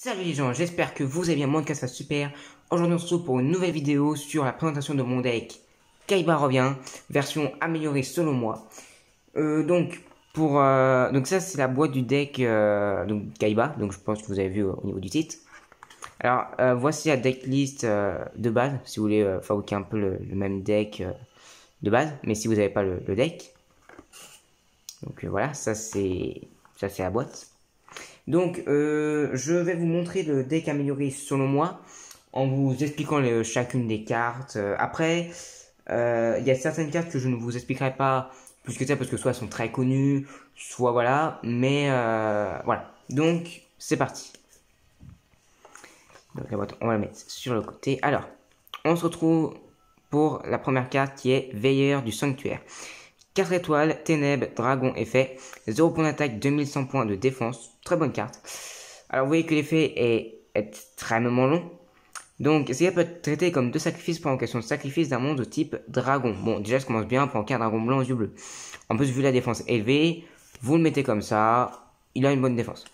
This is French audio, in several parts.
Salut les gens, j'espère que vous allez bien, moi en tout cas ça va super. Aujourd'hui on se retrouve pour une nouvelle vidéo sur la présentation de mon deck Kaiba revient, version améliorée selon moi. Donc ça c'est la boîte du deck donc Kaiba, donc je pense que vous avez vu au niveau du titre. Alors voici la decklist de base, si vous voulez fabriquer un peu le même deck de base, mais si vous n'avez pas le deck. Donc voilà, ça c'est la boîte. Donc, je vais vous montrer le deck amélioré selon moi, en vous expliquant chacune des cartes. Après, il y a certaines cartes que je ne vous expliquerai pas plus que ça, parce que soit elles sont très connues, soit voilà. Mais voilà, donc c'est parti. Donc la boîte, on va la mettre sur le côté. Alors, on se retrouve pour la première carte qui est Veilleur du Sanctuaire. 4 étoiles, ténèbres, dragon, effet, 0 points d'attaque, 2100 points de défense, très bonne carte. Alors vous voyez que l'effet est extrêmement long. Donc ça peut être traité comme 2 sacrifices pour invocation de sacrifice d'un monstre de type dragon. Bon déjà ça commence bien pour un dragon blanc aux yeux bleus. En plus vu la défense élevée, vous le mettez comme ça, il a une bonne défense.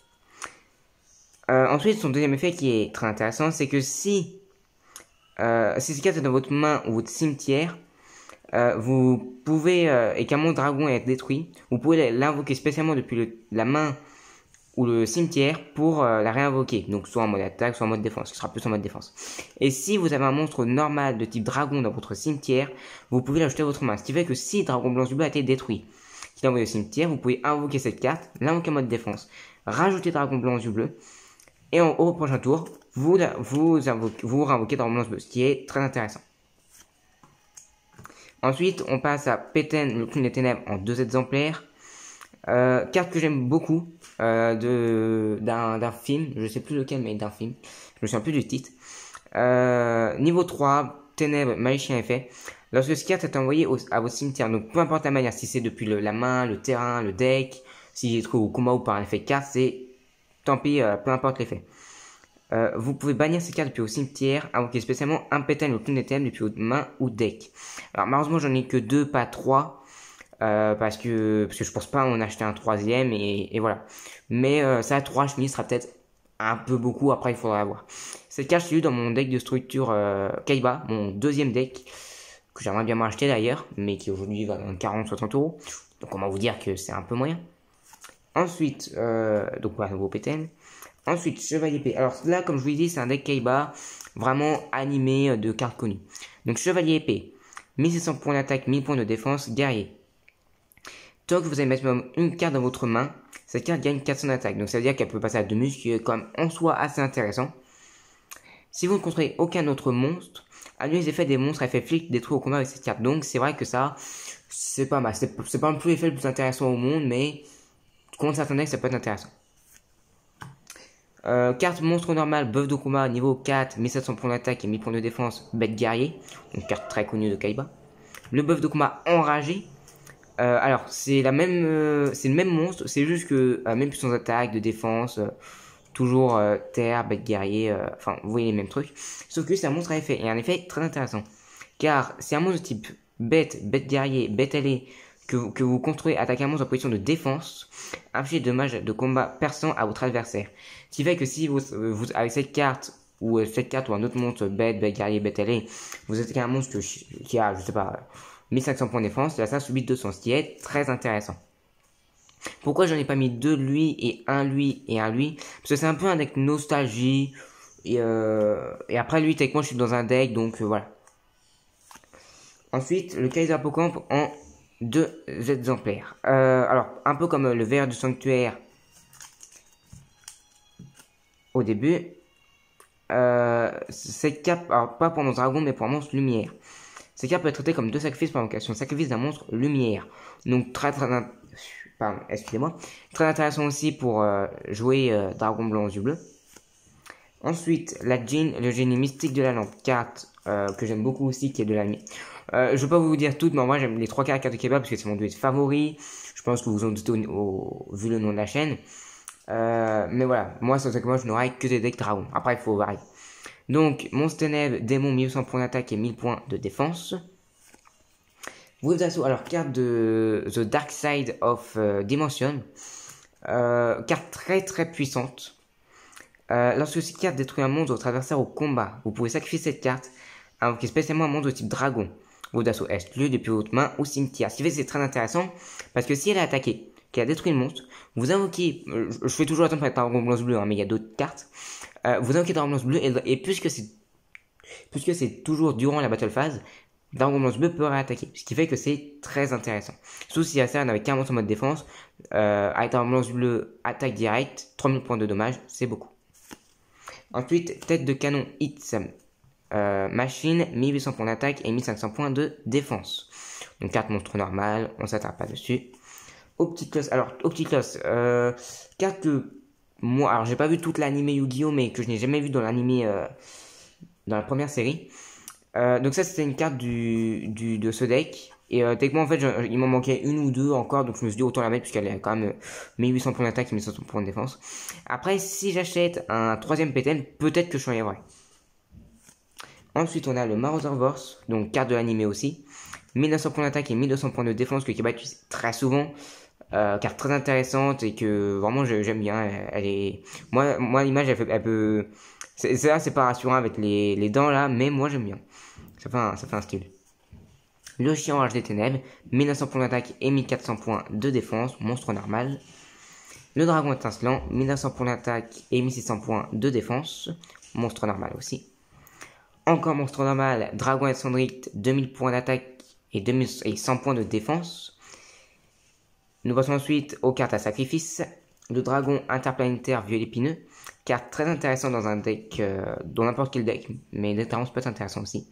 Ensuite son deuxième effet qui est très intéressant, c'est que si cette carte est dans votre main ou votre cimetière, vous pouvez, et qu'un monstre dragon est détruit, vous pouvez l'invoquer spécialement depuis la main ou le cimetière pour la réinvoquer. Donc soit en mode attaque, soit en mode défense, qui sera plus en mode défense. Et si vous avez un monstre normal de type dragon dans votre cimetière, vous pouvez l'ajouter à votre main. Ce qui fait que si Dragon Blanc du Bleu a été détruit, qu'il est envoyé au cimetière, vous pouvez invoquer cette carte, l'invoquer en mode défense, rajouter Dragon Blanc du Bleu, et au prochain tour, vous réinvoquez Dragon Blanc du Bleu, ce qui est très intéressant. Ensuite, on passe à Péten, le clown des ténèbres en 2 exemplaires. Carte que j'aime beaucoup d'un film, je sais plus lequel, mais d'un film. Je me souviens plus du titre. Niveau 3, ténèbres, magicien effet. Lorsque cette carte est envoyée à votre cimetière, donc peu importe la manière, si c'est depuis la main, le terrain, le deck, si est trouvé au combat ou par un effet de carte, c'est tant pis, peu importe l'effet. Vous pouvez bannir ces cartes depuis au cimetière, invoquer spécialement un pétale ou clown des ténèbres depuis votre main ou deck. Alors malheureusement j'en ai que 2, pas 3. Parce que je pense pas en acheter un troisième et voilà. Mais ça, 3 chemises sera peut-être un peu beaucoup, après il faudra voir. Cette carte, je l'ai eu dans mon deck de structure Kaiba, mon deuxième deck, que j'aimerais bien m'acheter d'ailleurs, mais qui aujourd'hui va dans 40-60 euros. Donc on va vous dire que c'est un peu moyen. Ensuite, donc voilà, nouveau PTN. Ensuite, Chevalier épée. Alors là, comme je vous l'ai dit, c'est un deck Kaiba vraiment animé de cartes connues. Donc Chevalier épée, 1600 points d'attaque, 1000 points de défense, guerrier. Tant que vous avez maximum une carte dans votre main, cette carte gagne 400 d'attaque. Donc ça veut dire qu'elle peut passer à 2 muscles, qui est quand même en soi assez intéressant. Si vous ne contrôlez aucun autre monstre, annulez les effets des monstres à effet flic détruits au combat avec cette carte. Donc c'est vrai que ça, c'est pas mal. C'est pas le plus l'effet le plus intéressant au monde, mais contre certains decks, ça peut être intéressant. Carte monstre normal, bœuf de combat, niveau 4, 1700 points d'attaque et 1000 points de défense, bête guerrier. Une carte très connue de Kaiba. Le bœuf de combat enragé. Alors, c'est le même monstre, c'est juste que même puissance d'attaque, de défense, toujours terre, bête guerrier, enfin, vous voyez les mêmes trucs. Sauf que c'est un monstre à effet, et un effet très intéressant. Car c'est un monstre de type bête guerrier, bête ailée, que vous contrôlez, attaquer un monstre en position de défense, infligez des dommages de combat perçant à votre adversaire. Ce qui fait que si vous avec cette carte, ou un autre monstre bête guerrier, bête ailée, vous attaquez un monstre qui a, je sais pas, 1500 points de défense, là ça subit 200, ce qui est très intéressant. Pourquoi j'en ai pas mis 2 lui et un lui et un lui? Parce que c'est un peu un deck nostalgie, et après lui, techniquement je suis dans un deck, donc voilà. Ensuite, le Kaiser Hippocampe en 2 exemplaires. Alors, un peu comme le Veilleur du Sanctuaire au début. Cette cape, alors pas pour mon dragon, mais pour un monstre lumière. Cette carte peut être traitée comme 2 sacrifices par invocation. Sacrifice d'un monstre lumière. Donc excusez-moi. Très intéressant aussi pour jouer Dragon Blanc aux yeux bleus. Ensuite, la Djinn, le génie mystique de la lampe. Carte que j'aime beaucoup aussi, qui est de la nuit. Je ne vais pas vous dire toutes, mais moi j'aime les 3 cartes de Kaiba parce que c'est mon duel favori. Je pense que vous en doutez vu le nom de la chaîne. Mais voilà, moi moi je n'aurai que des decks dragon. Après il faut varier. Donc, monstre ténèbres, démon, 1100 points d'attaque et 1000 points de défense. Vous assaut, alors carte de The Dark Side of Dimension. Carte très puissante. Lorsque cette carte détruit un monstre de votre adversaire au combat, vous pouvez sacrifier cette carte, invoquer spécialement un monstre de type dragon. Votre assaut exclu depuis votre main ou cimetière. Ce qui fait que c'est très intéressant, parce que si elle a attaqué, qu'elle a détruit le monstre, vous invoquez, je fais toujours attention avec Dragon Blanc Bleu, hein, mais il y a d'autres cartes, vous invoquez Dragon Blanc Bleu, et puisque c'est toujours durant la battle phase, Dragon Blanc Bleu peut réattaquer, ce qui fait que c'est très intéressant. Sauf si la serre n'avait qu'un monstre en mode défense, avec Dragon Blanc Bleu, attaque directe, 3000 points de dommage, c'est beaucoup. Ensuite, tête de canon hits machine, 1800 points d'attaque et 1500 points de défense. Donc carte monstre normale, on s'attarde pas dessus. Opticlos, alors Opticlos, carte que moi, alors j'ai pas vu toute l'anime Yu-Gi-Oh, mais que je n'ai jamais vu dans l'anime, dans la première série. Donc ça c'était une carte de ce deck. Et techniquement en fait il m'en manquait une ou deux encore, donc je me suis dit autant la mettre puisqu'elle est quand même 1800 points d'attaque et 1500 points de défense. Après si j'achète un troisième PTN, peut-être que je changerai. Ensuite on a le Marauderverse, donc carte de l'anime aussi. 1900 points d'attaque et 1200 points de défense que qui est battu très souvent. Carte très intéressante et que vraiment j'aime bien. Elle est... Moi l'image elle peut... C'est pas rassurant avec les dents là, mais moi j'aime bien. Ça fait un style. Le chien orage des ténèbres, 1900 points d'attaque et 1400 points de défense, monstre normal. Le dragon étincelant, 1900 points d'attaque et 1600 points de défense, monstre normal aussi. Encore monstre normal, dragon excendrique, 2000 points d'attaque et 100 points de défense. Nous passons ensuite aux cartes à sacrifice. Le dragon interplanétaire violet épineux, carte très intéressante dans un deck, dans n'importe quel deck, mais notamment peut être intéressant aussi.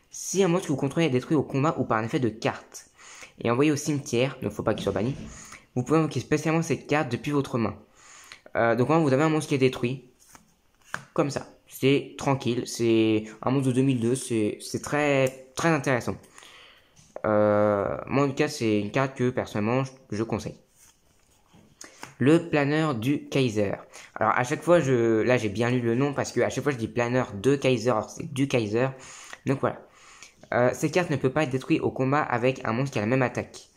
Si un monstre que vous contrôlez est détruit au combat ou par un effet de carte et envoyé au cimetière, donc faut pas qu'il soit banni, vous pouvez invoquer spécialement cette carte depuis votre main. Donc quand vous avez un monstre qui est détruit, comme ça, c'est tranquille, c'est un monstre de 2002, c'est très très intéressant. Moi en tout cas c'est une carte que personnellement je conseille. Le planeur du Kaiser. Alors à chaque fois là j'ai bien lu le nom parce que à chaque fois je dis planeur de Kaiser, c'est du Kaiser. Donc voilà. Cette carte ne peut pas être détruite au combat avec un monstre qui a la même attaque.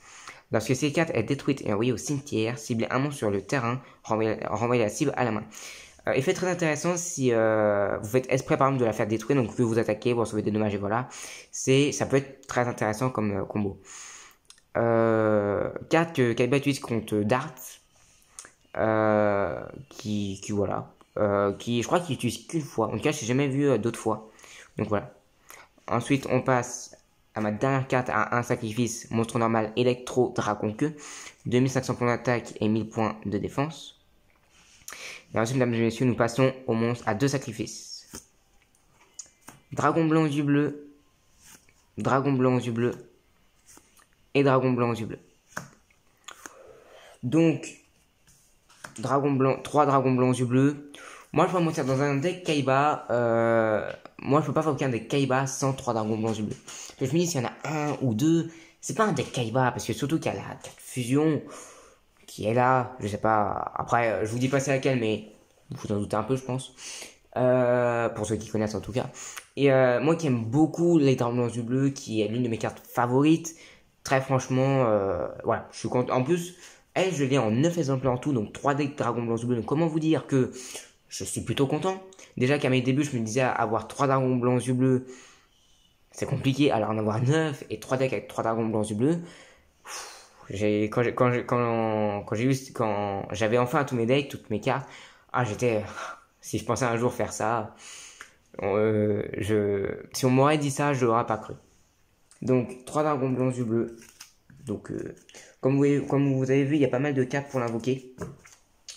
Lorsque cette carte est détruite et envoyée au cimetière, ciblez un monstre sur le terrain, renvoyez la cible à la main. Effet très intéressant si vous faites exprès par exemple de la faire détruire, donc vous pouvez vous attaquer, vous recevez des dommages et voilà. Ça peut être très intéressant comme combo. Carte que Kaiba utilise contre Dart, voilà. Je crois qu'il utilise qu'une fois, en tout cas j'ai jamais vu d'autres fois. Donc voilà. Ensuite, on passe à ma dernière carte à un sacrifice, monstre normal électro dragon queue, 2500 points d'attaque et 1000 points de défense. Et ensuite, mesdames et messieurs, nous passons au monstre à deux sacrifices. Dragon blanc aux yeux bleus, dragon blanc aux yeux bleus et dragon blanc aux yeux bleus. Donc, trois dragons blancs aux yeux bleus. Moi, je peux monter dans un deck Kaiba. Moi, je peux pas fabriquer un deck Kaiba sans 3 dragons blancs aux yeux bleus. Je me dis, s'il y en a un ou deux, c'est pas un deck Kaiba, parce que surtout qu'il y a la carte fusion qui est là. Je sais pas. Après, je vous dis pas c'est laquelle, mais vous en doutez un peu, je pense. Pour ceux qui connaissent en tout cas. Et moi qui aime beaucoup les dragons blancs aux yeux bleus, qui est l'une de mes cartes favorites. Très franchement, voilà, je suis content. En plus, elle, je l'ai en 9 exemplaires en tout, donc 3 decks dragons blancs aux yeux bleus. Donc comment vous dire que je suis plutôt content. Déjà qu'à mes débuts, je me disais avoir 3 dragons blancs aux yeux bleus, c'est compliqué. Alors en avoir 9 et 3 decks avec 3 dragons blancs aux yeux bleus, quand j'avais enfin tous mes decks, toutes mes cartes, si je pensais un jour faire ça, si on m'aurait dit ça, je l'aurais pas cru. Donc 3 dragons blancs aux yeux bleus. Donc comme vous avez vu, il y a pas mal de cartes pour l'invoquer.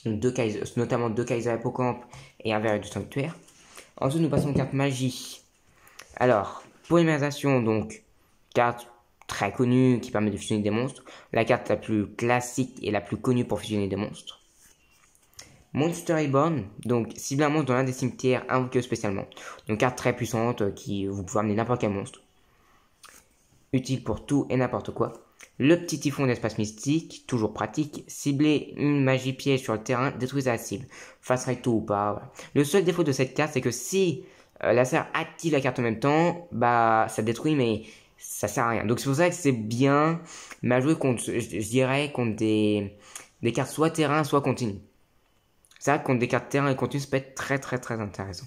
Donc notamment 2 Kaiser Hippocampe et un verre du sanctuaire. Ensuite, nous passons aux cartes magie. Alors, polymérisation, donc, carte très connue qui permet de fusionner des monstres. La carte la plus classique et la plus connue pour fusionner des monstres. Monster Reborn, donc, cible un monstre dans l'un des cimetières invoqué spécialement. Donc, carte très puissante qui vous pouvez amener n'importe quel monstre. Utile pour tout et n'importe quoi. Le petit typhon d'espace mystique, toujours pratique. Cibler une magie piège sur le terrain, détruisez la cible. Face recto ou pas. Voilà. Le seul défaut de cette carte, c'est que si la serre active la carte en même temps, bah ça détruit, mais ça sert à rien. Donc c'est pour ça que c'est bien, mais à jouer contre, je dirais, contre des cartes soit terrain, soit continu. Ça, contre des cartes terrain et continu, ça peut être très intéressant.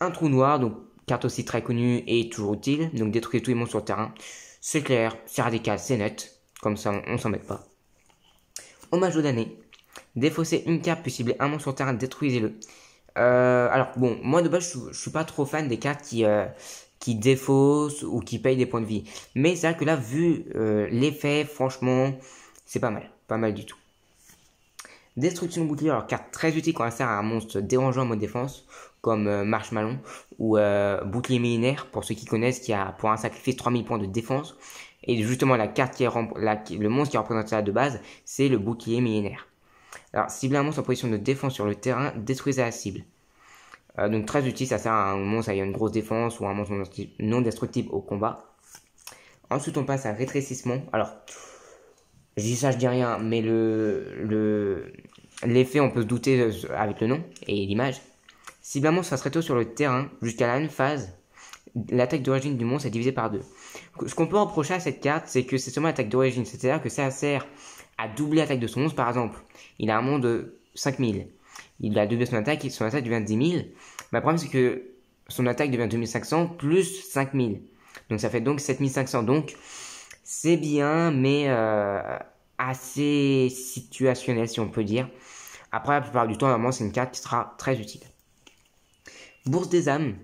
Un trou noir, donc carte aussi très connue et toujours utile. Donc détruire tous les monstres sur le terrain. C'est clair, c'est radical, c'est net. Comme ça, on s'embête pas. Hommage aux damnés. Défausser une carte puis cibler un monstre sur le terrain, détruisez-le. Alors bon, moi de base je suis pas trop fan des cartes qui défaussent ou qui payent des points de vie. Mais c'est vrai que là, vu l'effet, franchement, c'est pas mal du tout. Destruction bouclier, alors carte très utile quand elle sert à un monstre dérangeant en mode défense, comme Marshmallow ou bouclier millénaire, pour ceux qui connaissent, qui a pour un sacrifice 3000 points de défense. Et justement, la carte le monstre qui est représenté là de base, c'est le bouclier millénaire. Alors, cibler un monstre en position de défense sur le terrain, détruisez la cible. Donc très utile, ça sert à un monstre ayant une grosse défense ou un monstre non destructible au combat. Ensuite, on passe à rétrécissement. Alors, je dis ça, je dis rien, mais l'effet, on peut se douter avec le nom et l'image. Cible un monstre face rétro sur le terrain jusqu'à la même phase, l'attaque d'origine du monstre est divisée par 2. Ce qu'on peut reprocher à cette carte, c'est que c'est seulement l'attaque d'origine, c'est-à-dire que ça sert à doubler l'attaque de son monstre. Par exemple, il a un monstre de 5000, il a doublé son attaque devient 10 000. Mais le problème, c'est que son attaque devient 2500 plus 5000. Donc ça fait donc 7500. Donc c'est bien, mais assez situationnel, si on peut dire. Après, la plupart du temps, normalement, c'est une carte qui sera très utile. Bourse des âmes.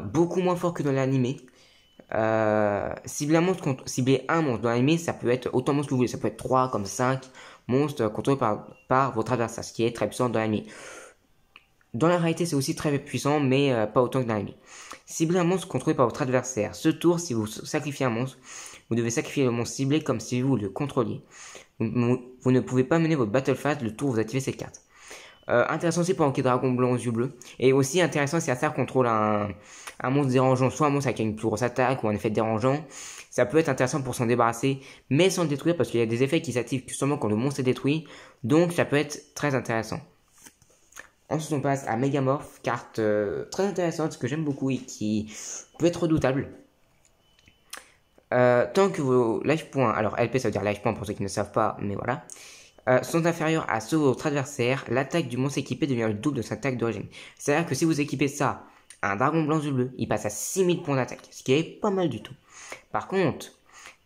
Beaucoup moins fort que dans l'animé. Cibler un monstre dans l'animé, ça peut être autant de monstres que vous voulez. Ça peut être 3 comme 5 monstres contrôlés par votre adversaire, ce qui est très puissant dans l'animé. Dans la réalité, c'est aussi très puissant, mais pas autant que dans l'animé. Cibler un monstre contrôlé par votre adversaire. Ce tour, si vous sacrifiez un monstre, vous devez sacrifier le monstre ciblé comme si vous le contrôliez. Vous ne pouvez pas mener votre battle phase le tour où vous activez cette carte. Intéressant aussi pour enquêter Dragon Blanc aux yeux bleus. Et aussi intéressant si ça contrôle un monstre dérangeant, soit un monstre avec une plus grosse attaque ou un effet dérangeant. Ça peut être intéressant pour s'en débarrasser, mais sans le détruire parce qu'il y a des effets qui s'activent seulement quand le monstre est détruit. Donc ça peut être très intéressant. Ensuite on passe à Megamorph, carte très intéressante que j'aime beaucoup et qui peut être redoutable. Tant que vos life points, alors LP ça veut dire life points pour ceux qui ne savent pas, mais voilà, sont inférieurs à ceux de votre adversaire, l'attaque du monstre équipé devient le double de sa attaque d'origine. C'est-à-dire que si vous équipez ça à un dragon blanc bleu, il passe à 6000 points d'attaque, ce qui est pas mal du tout. Par contre,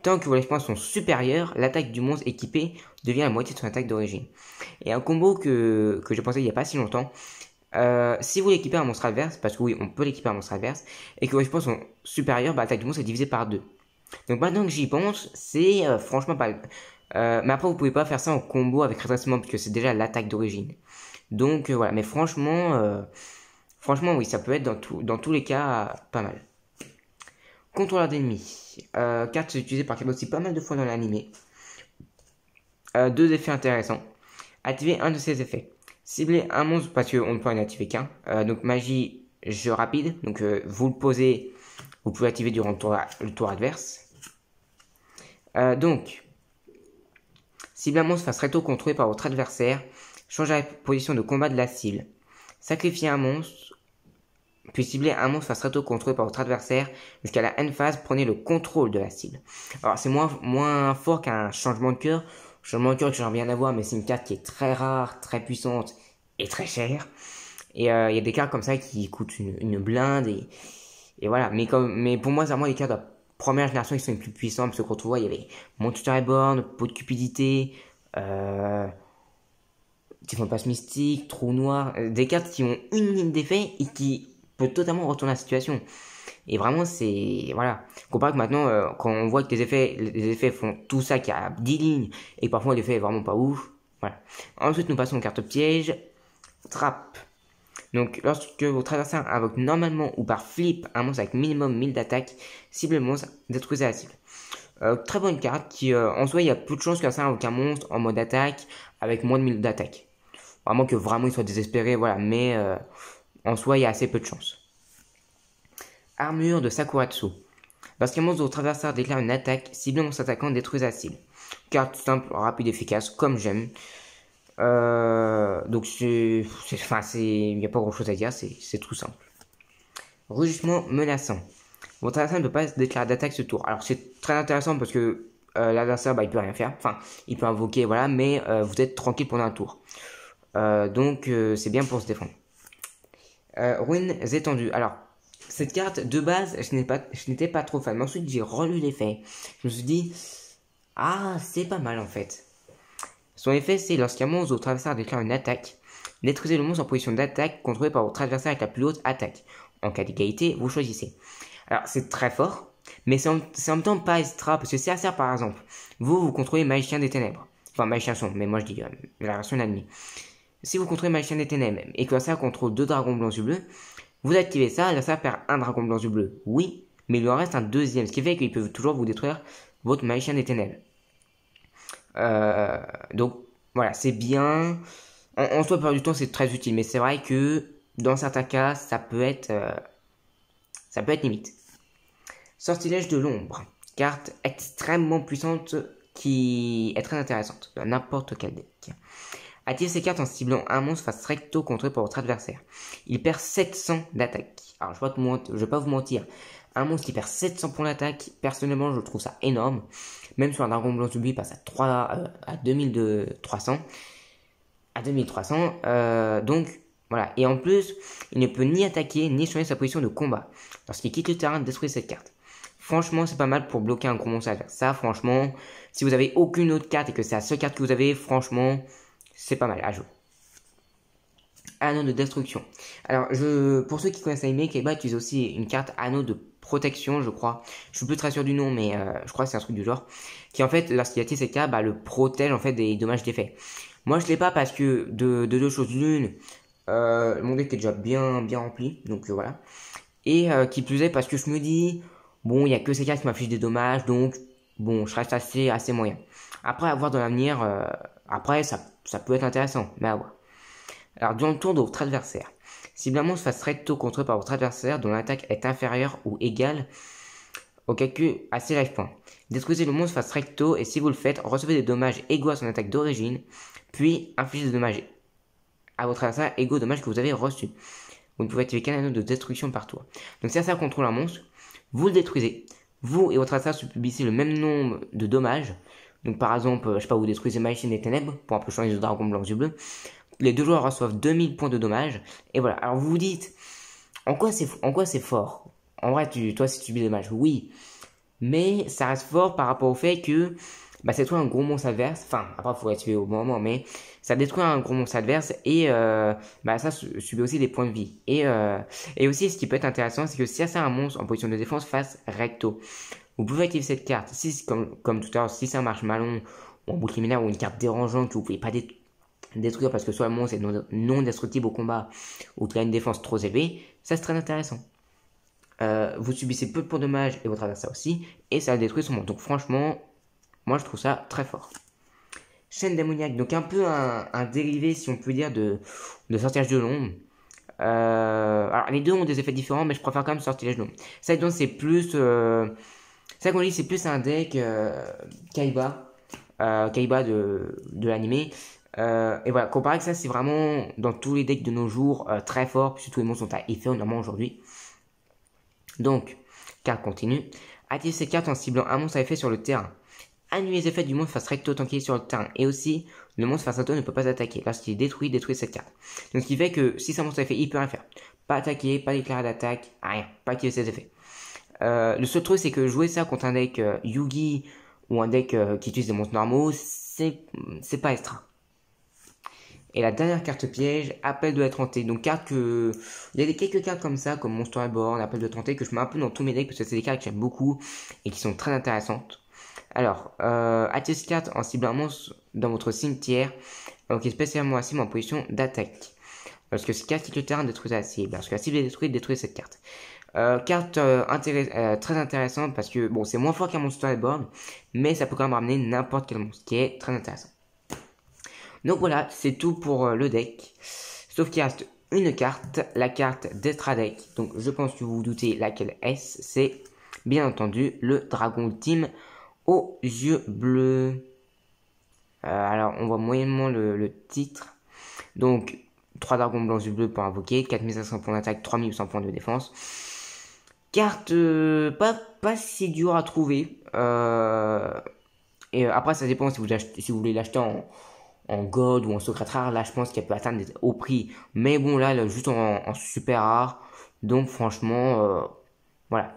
tant que vos life points sont supérieurs, l'attaque du monstre équipé devient la moitié de son attaque d'origine. Et un combo que j'ai pensé il n'y a pas si longtemps, si vous l'équipez à un monstre adverse, parce que oui, on peut l'équiper à un monstre adverse, et que vos life points sont supérieurs, l'attaque du monstre est divisée par 2. Donc maintenant que j'y pense, c'est franchement pas... mais après vous pouvez pas faire ça en combo avec rétrécissement puisque c'est déjà l'attaque d'origine. Donc voilà, mais franchement, oui, ça peut être dans tous les cas pas mal. Contrôleur d'ennemis. Carte utilisée par Kaiba aussi pas mal de fois dans l'animé. 2 effets intéressants. Activer un de ces effets. Cibler un monstre parce qu'on ne peut en activer qu'un. Donc magie, jeu rapide. Donc vous le posez, vous pouvez activer durant le tour adverse. Donc, cible un monstre face recto contrôlé par votre adversaire, changez la position de combat de la cible. Sacrifiez un monstre, puis cibler un monstre face recto contrôlé par votre adversaire jusqu'à la end phase, prenez le contrôle de la cible. Alors c'est moins fort qu'un changement de cœur. Changement de cœur que j'en ai rien à voir, mais c'est une carte qui est très rare, très puissante et très chère. Et il y a des cartes comme ça qui coûtent une blinde et voilà. Mais pour moi, c'est vraiment des cartes de première génération qui sont les plus puissantes parce que quand on voit, il y avait Monster Reborn, Peau de Cupidité, Typhon Passe Mystique, Trou Noir, des cartes qui ont une ligne d'effet et qui peut totalement retourner la situation. Et vraiment, c'est... Voilà. Comparé que maintenant, quand on voit que les effets font tout ça, qu'il y a 10 lignes, et parfois l'effet est vraiment pas ouf. Voilà. Ensuite, nous passons aux cartes piège. Trappe. Donc, lorsque votre adversaire invoque normalement ou par flip un monstre avec minimum 1000 d'attaque, cible le monstre, détruisez la cible. Très bonne carte qui, en soi, il y a peu de chances qu'un ça invoque un monstre en mode attaque avec moins de 1000 d'attaque. Vraiment que vraiment il soit désespéré, voilà. Mais en soi, il y a assez peu de chances. Armure de Sakuratsu. Lorsqu'un monstre de votre adversaire déclare une attaque, cible le monstre attaquant, détruisez la cible. Carte simple, rapide, efficace, comme j'aime. Donc il n'y a pas grand chose à dire, c'est tout simple. Rugissement menaçant. Votre adversaire ne peut pas déclarer d'attaque ce tour. Alors c'est très intéressant parce que l'adversaire il peut rien faire. Enfin, il peut invoquer, voilà, mais vous êtes tranquille pendant un tour. Donc c'est bien pour se défendre. Ruines étendues. Alors, cette carte, de base, je n'étais pas trop fan. Mais ensuite, j'ai relu l'effet. Je me suis dit, ah, c'est pas mal en fait. Son effet, c'est lorsqu'un monstre ou votre adversaire déclare une attaque, détruisez le monstre en position d'attaque contrôlé par votre adversaire avec la plus haute attaque. En cas d'égalité, vous choisissez. Alors, c'est très fort, mais c'est en même temps pas extra, parce que si ça sert par exemple, vous contrôlez Magicien des Ténèbres. Enfin, Magicien sombre, mais moi je dis la version ennemie. Si vous contrôlez Magicien des Ténèbres et que ça contrôle 2 dragons blancs et bleus, vous activez ça, et ça perd un dragon blanc et bleu. Oui, mais il lui en reste un deuxième, ce qui fait qu'il peut toujours vous détruire votre Magicien des Ténèbres. Donc, voilà, c'est bien. En soi, par du temps, c'est très utile, mais c'est vrai que dans certains cas, ça peut être limite. Sortilège de l'ombre, carte extrêmement puissante qui est très intéressante dans n'importe quel deck. Activez ces cartes en ciblant un monstre face recto contré par votre adversaire. Il perd 700 d'attaque. Alors je vais pas vous mentir, un monstre qui perd 700 points d'attaque, personnellement je trouve ça énorme. Même sur un dragon blanc subi, il passe à 2300. À 2300, donc voilà. Et en plus, il ne peut ni attaquer ni changer sa position de combat. Lorsqu'il quitte le terrain, détruisez cette carte. Franchement, c'est pas mal pour bloquer un gros monstre adverse. Ça, franchement, si vous avez aucune autre carte et que c'est la seule carte que vous avez, franchement, c'est pas mal à jouer. Anneau de destruction. Alors, pour ceux qui connaissent l'anime, Kaiba utilise aussi une carte anneau de protection, je crois. Je suis plus très sûr du nom, mais je crois que c'est un truc du genre. Qui en fait, lorsqu'il active cette carte, le protège en fait des dommages d'effet. Moi, je l'ai pas parce que de deux choses l'une, mon deck est déjà bien rempli, donc voilà. Et qui plus est parce que je me dis, bon, il y a que ces cartes qui m'affichent des dommages, donc bon, je reste assez moyen. Après, à voir dans l'avenir, après, ça peut être intéressant, mais à voir. Alors, durant le tour de votre adversaire, si un monstre face recto contré par votre adversaire dont l'attaque est inférieure ou égale au calcul à ses life points, détruisez le monstre face recto et si vous le faites, recevez des dommages égaux à son attaque d'origine, puis infligez des dommages à votre adversaire égaux aux dommages que vous avez reçus. Vous ne pouvez activer qu'un anneau de destruction par tour. Donc si ça contrôle un monstre, vous le détruisez. Vous et votre adversaire subissez le même nombre de dommages. Donc par exemple, je sais pas, vous détruisez Magicien des Ténèbres pour un peu changer de dragon blanc et bleu. Les deux joueurs reçoivent 2000 points de dommages. Et voilà. Alors vous vous dites, en quoi c'est fort? En vrai, toi si tu subis des dommages, oui. Mais ça reste fort par rapport au fait que ça détruit un gros monstre adverse. Enfin, après, il faut tuer au bon moment, mais ça détruit un gros monstre adverse et ça subit aussi des points de vie. Et aussi, ce qui peut être intéressant, c'est que si ça a un monstre en position de défense face recto, vous pouvez activer cette carte. Si, comme tout à l'heure, si c'est un marshmallow ou un bouclier minaire ou une carte dérangeante que vous pouvez pas détruire parce que soit le monstre est non destructible au combat ou qu'il a une défense trop élevée, ça c'est très intéressant. Vous subissez peu de points de dommage et votre adversaire aussi, et ça détruit son monde. Donc franchement, moi je trouve ça très fort. Chaîne démoniaque, donc un peu un dérivé, si on peut dire, de sortilège de l'ombre. Alors les deux ont des effets différents, mais je préfère quand même sortilège de l'ombre. Ça donc c'est plus, ça qu'on dit c'est plus un deck Kaiba, de l'animé. Et voilà, comparé que ça, c'est vraiment dans tous les decks de nos jours très fort, puisque tous les monstres sont à effet normalement aujourd'hui. Donc, carte continue. Active ces cartes en ciblant un monstre à effet sur le terrain. Annule les effets du monstre face recto tant qu'il est sur le terrain. Et aussi, le monstre face recto ne peut pas attaquer. Lorsqu'il est détruit cette carte. Donc, ce qui fait que si c'est un monstre à effet, il peut rien faire. Pas attaquer, pas déclarer d'attaque, rien. Pas activer ses effets. Le seul truc, c'est que jouer ça contre un deck Yugi ou un deck qui utilise des monstres normaux, c'est pas extra. Et la dernière carte piège, appel de la Trentée. Donc carte que... Il y a quelques cartes comme ça, comme Monster Reborn, appel de la Trentée, que je mets un peu dans tous mes decks, parce que c'est des cartes que j'aime beaucoup, et qui sont très intéressantes. Alors, activez cette carte en ciblant un monstre dans votre cimetière, qui est spécialement la cible en position d'attaque. Lorsque cette carte quitte le terrain, détruisez la cible. Lorsque la cible est détruite, détruisez cette carte. Carte très intéressante, parce que, bon, c'est moins fort qu'un Monster Reborn, mais ça peut quand même ramener n'importe quel monstre, qui est très intéressant. Donc voilà, c'est tout pour le deck. Sauf qu'il reste une carte, la carte d'Extra Deck. Donc je pense que vous vous doutez laquelle est-ce. C'est bien entendu le Dragon Ultime aux yeux bleus. Alors on voit moyennement le titre. Donc 3 dragons blancs yeux bleus pour invoquer, 4500 points d'attaque, 3800 points de défense. Carte pas si dure à trouver. Et après ça dépend si vous voulez l'acheter en gold ou en secret rare, là je pense qu'elle peut atteindre des hauts prix. Mais bon là, elle est juste en super rare. Donc franchement, voilà.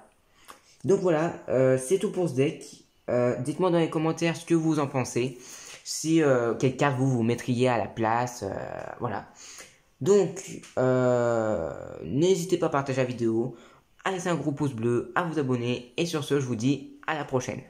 Donc voilà, c'est tout pour ce deck. Dites-moi dans les commentaires ce que vous en pensez. Si quelle carte vous mettriez à la place. Voilà. Donc, n'hésitez pas à partager la vidéo, à laisser un gros pouce bleu, à vous abonner. Et sur ce, je vous dis à la prochaine.